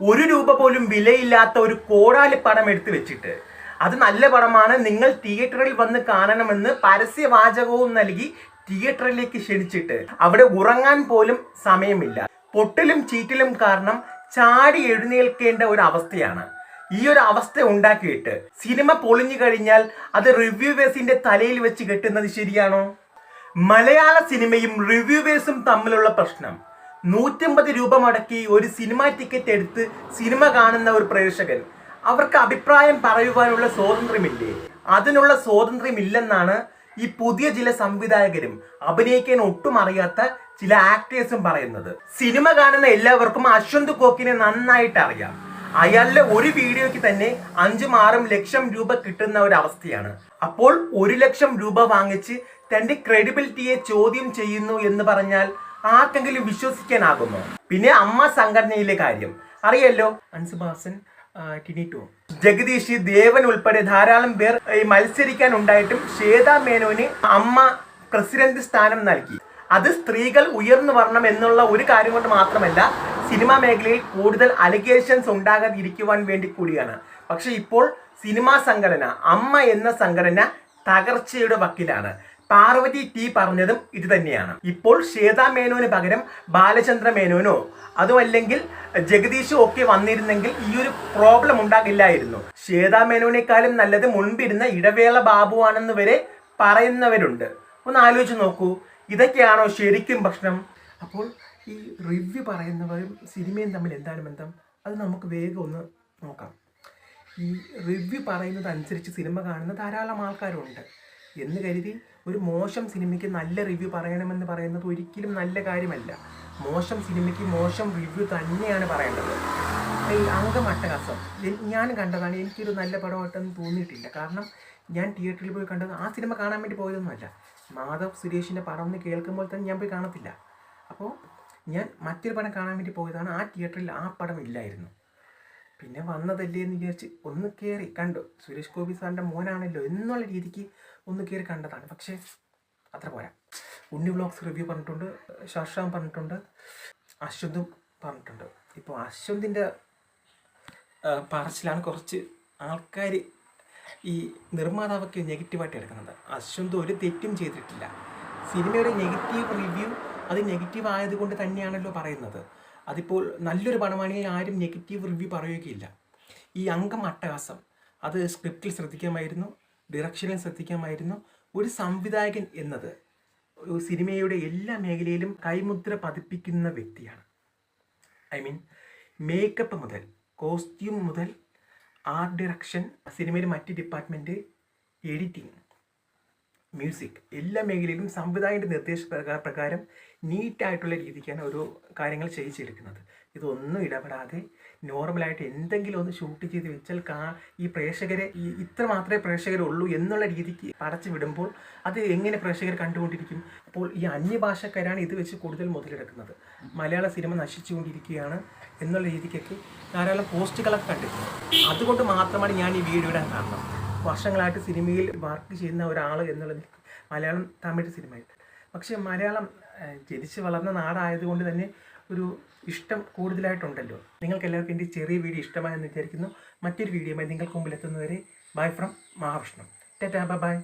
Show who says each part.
Speaker 1: ₹1 പോലും വിലയില്ലാത്ത ഒരു കോടാലി പടം എടുത്തു വെച്ചിട്ട് അത് നല്ല പടമാണ്, നിങ്ങൾ തിയേറ്ററിൽ വന്ന് കാണണമെന്ന് പരസ്യവാചകവും നൽകി തിയേറ്ററിലേക്ക് ക്ഷണിച്ചിട്ട് അവിടെ ഉറങ്ങാൻ പോലും സമയമില്ല. പൊട്ടലും ചീറ്റലും കാരണം ചാടി എഴുന്നേൽക്കേണ്ട ഒരു അവസ്ഥയാണ്. ഈ ഒരു അവസ്ഥ ഉണ്ടാക്കിയിട്ട് സിനിമ പൊളിഞ്ഞു കഴിഞ്ഞാൽ അത് റിവ്യൂവേഴ്സിന്റെ തലയിൽ വെച്ച് കെട്ടുന്നത് ശരിയാണോ? മലയാള സിനിമയും റിവ്യൂവേഴ്സും തമ്മിലുള്ള പ്രശ്നം, ₹150 മുടക്കി ഒരു സിനിമ ടിക്കറ്റ് എടുത്ത് സിനിമ കാണുന്ന ഒരു പ്രേക്ഷകൻ, അവർക്ക് അഭിപ്രായം പറയുവാനുള്ള സ്വാതന്ത്ര്യമില്ലേ? അതിനുള്ള സ്വാതന്ത്ര്യമില്ലെന്നാണ് ഈ പുതിയ ചില സംവിധായകരും അഭിനയിക്കാൻ ഒട്ടും അറിയാത്ത ചില ആക്ടേഴ്സും പറയുന്നത്. സിനിമ കാണുന്ന എല്ലാവർക്കും അശ്വന്ത് കോക്കിനെ നന്നായിട്ട് അറിയാം. അയാളുടെ ഒരു വീഡിയോയ്ക്ക് തന്നെ 5-6 ലക്ഷം രൂപ കിട്ടുന്ന ഒരു അവസ്ഥയാണ്. അപ്പോൾ 1 ലക്ഷം രൂപ വാങ്ങിച്ച് തന്റെ ക്രെഡിബിലിറ്റിയെ ചോദ്യം ചെയ്യുന്നു എന്ന് പറഞ്ഞാൽ ആർക്കെങ്കിലും വിശ്വസിക്കാനാകുമോ? പിന്നെ അമ്മ സംഘടനയിലെ കാര്യം അറിയല്ലോ. അൻസുബാസൻ, ടിനിറ്റോ, ജഗദീഷ്, ദേവൻ ഉൾപ്പെടെ ധാരാളം പേർ മത്സരിക്കാൻ ഉണ്ടായിട്ടും ശ്വേതാ മേനോന് അമ്മ പ്രസിഡന്റ് സ്ഥാനം നൽകി. അത് സ്ത്രീകൾ ഉയർന്നു വരണം എന്നുള്ള ഒരു കാര്യം കൊണ്ട് മാത്രമല്ല, സിനിമാ മേഖലയിൽ കൂടുതൽ അലിഗേഷൻസ് ഉണ്ടാകാതിരിക്കുവാൻ വേണ്ടി കൂടിയാണ്. പക്ഷെ ഇപ്പോൾ സിനിമാ സംഘടന, അമ്മ എന്ന സംഘടന തകർച്ചയുടെ വക്കിലാണ്. പാർവതി ടി പറഞ്ഞതും ഇത് തന്നെയാണ്. ഇപ്പോൾ ശ്വേതാ മേനോന് പകരം ബാലചന്ദ്ര മേനോനോ അതുമല്ലെങ്കിൽ ജഗദീഷോ ഒക്കെ വന്നിരുന്നെങ്കിൽ ഈ ഒരു പ്രോബ്ലം ഉണ്ടാകില്ലായിരുന്നു. ശ്വേതാ മേനോനേക്കാളും നല്ലത് മുൻപിരുന്ന ഇടവേള ബാബുവാണെന്ന് വരെ പറയുന്നവരുണ്ട്. ഒന്ന് ആലോചിച്ച് നോക്കൂ, ഇതൊക്കെയാണോ ശരിക്കും പ്രശ്നം? അപ്പോൾ ഈ റിവ്യൂ പറയുന്നവരും സിനിമയും തമ്മിൽ എന്താണ് ബന്ധം? അത് നമുക്ക് വേഗം ഒന്ന് നോക്കാം. ഈ റിവ്യൂ പറയുന്നത് അനുസരിച്ച് സിനിമ കാണുന്ന ധാരാളം ആൾക്കാരുണ്ട് എന്ന് കരുതി ഒരു മോശം സിനിമയ്ക്ക് നല്ല റിവ്യൂ പറയണമെന്ന് പറയുന്നത് ഒരിക്കലും നല്ല കാര്യമല്ല. മോശം സിനിമയ്ക്ക് മോശം റിവ്യൂ തന്നെയാണ് പറയേണ്ടത്. ഈ അംഗമട്ടഹാസം ഞാൻ കണ്ടതാണ്, എനിക്കൊരു നല്ല പടമായിട്ടൊന്നും തോന്നിയിട്ടില്ല. കാരണം ഞാൻ തിയേറ്ററിൽ പോയി കണ്ടത് ആ സിനിമ കാണാൻ വേണ്ടി പോയതൊന്നുമല്ല. മാധവ് സുരേഷിൻ്റെ പടം എന്ന് കേൾക്കുമ്പോൾ തന്നെ ഞാൻ പോയി കാണത്തില്ല. അപ്പോൾ ഞാൻ മറ്റൊരു പടം കാണാൻ വേണ്ടി പോയതാണ്. ആ തിയേറ്ററിൽ ആ പടം ഇല്ലായിരുന്നു. പിന്നെ വന്നതല്ലേ എന്ന് വിചാരിച്ച് ഒന്ന് കയറി കണ്ടു. സുരേഷ് ഗോപി സാറിൻ്റെ മോനാണല്ലോ എന്നുള്ള രീതിക്ക് ഒന്ന് കയറി കണ്ടതാണ്. പക്ഷേ അത്ര പോരാ. ഉണ്ണി വ്ളോഗ്സ് റിവ്യൂ പറഞ്ഞിട്ടുണ്ട്, ഷർഷാം പറഞ്ഞിട്ടുണ്ട്, അശ്വന്തും പറഞ്ഞിട്ടുണ്ട്. ഇപ്പോൾ അശ്വന്തിൻ്റെ പറച്ചിലാണ് കുറച്ച് ആൾക്കാർ ഈ നിർമ്മാതാവൊക്കെ നെഗറ്റീവായിട്ട് എടുക്കുന്നത്. അശ്വന്ത് ഒരു തെറ്റും ചെയ്തിട്ടില്ല. സിനിമയുടെ നെഗറ്റീവ് റിവ്യൂ അത് നെഗറ്റീവ് ആയതുകൊണ്ട് തന്നെയാണല്ലോ പറയുന്നത്. അതിപ്പോൾ നല്ലൊരു പടമാണെങ്കിൽ ആരും നെഗറ്റീവ് റിവ്യൂ പറയുകയില്ല. ഈ അംഗം അട്ടഹാസം അത് സ്ക്രിപ്റ്റിൽ ശ്രദ്ധിക്കാമായിരുന്നു, ഡിറക്ഷനിൽ ശ്രദ്ധിക്കാമായിരുന്നു. ഒരു സംവിധായകൻ എന്നത് ഒരു സിനിമയുടെ എല്ലാ മേഖലയിലും കൈമുദ്ര പതിപ്പിക്കുന്ന വ്യക്തിയാണ്. മേക്കപ്പ് മുതൽ കോസ്റ്റ്യൂം മുതൽ ആർട്ട് ഡയറക്ഷൻ, സിനിമയിൽ മറ്റ് ഡിപ്പാർട്ട്മെൻറ്റ്, എഡിറ്റിംഗ്, മ്യൂസിക്, എല്ലാ മേഖലയിലും സംവിധായകൻ്റെ നിർദ്ദേശപ്രകാരം നീറ്റായിട്ടുള്ള രീതിക്കാണ് ഓരോ കാര്യങ്ങൾ ചെയ്യിച്ചെടുക്കുന്നത്. ഇതൊന്നും ഇടപെടാതെ നോർമലായിട്ട് എന്തെങ്കിലും ഒന്ന് ഷൂട്ട് ചെയ്ത് വെച്ചാൽ ഈ പ്രേക്ഷകരെ ഇത്ര മാത്രമേ പ്രേക്ഷകരുള്ളൂ എന്നുള്ള രീതിക്ക് പടച്ചു വിടുമ്പോൾ അത് എങ്ങനെ പ്രേക്ഷകർ കണ്ടുകൊണ്ടിരിക്കും? അപ്പോൾ ഈ അന്യഭാഷക്കാരാണ് ഇത് വെച്ച് കൂടുതൽ മുതലെടുക്കുന്നത്. മലയാള സിനിമ നശിച്ചുകൊണ്ടിരിക്കുകയാണ് എന്നുള്ള രീതിക്കൊക്കെ ധാരാളം പോസ്റ്റുകളൊക്കെ കണ്ടിട്ടുണ്ട്. അതുകൊണ്ട് മാത്രമാണ് ഞാൻ ഈ വീഡിയോ ഇടാൻ കാരണം. വർഷങ്ങളായിട്ട് സിനിമയിൽ വർക്ക് ചെയ്യുന്ന ഒരാൾ എന്നുള്ളത് മലയാളം, തമിഴ് സിനിമയിൽ. പക്ഷേ മലയാളം ജനിച്ച് വളർന്ന നാടായതുകൊണ്ട് തന്നെ ഒരു ഇഷ്ടം കൂടുതലായിട്ടുണ്ടല്ലോ. നിങ്ങൾക്ക് എല്ലാവർക്കും എൻ്റെ ചെറിയ വീഡിയോ ഇഷ്ടമായെന്ന് വിചാരിക്കുന്നു. മറ്റൊരു വീഡിയോയുമായി നിങ്ങൾക്ക് മുമ്പിൽ എത്തുന്നവരെ bye from Mahavishnu. Tata, by.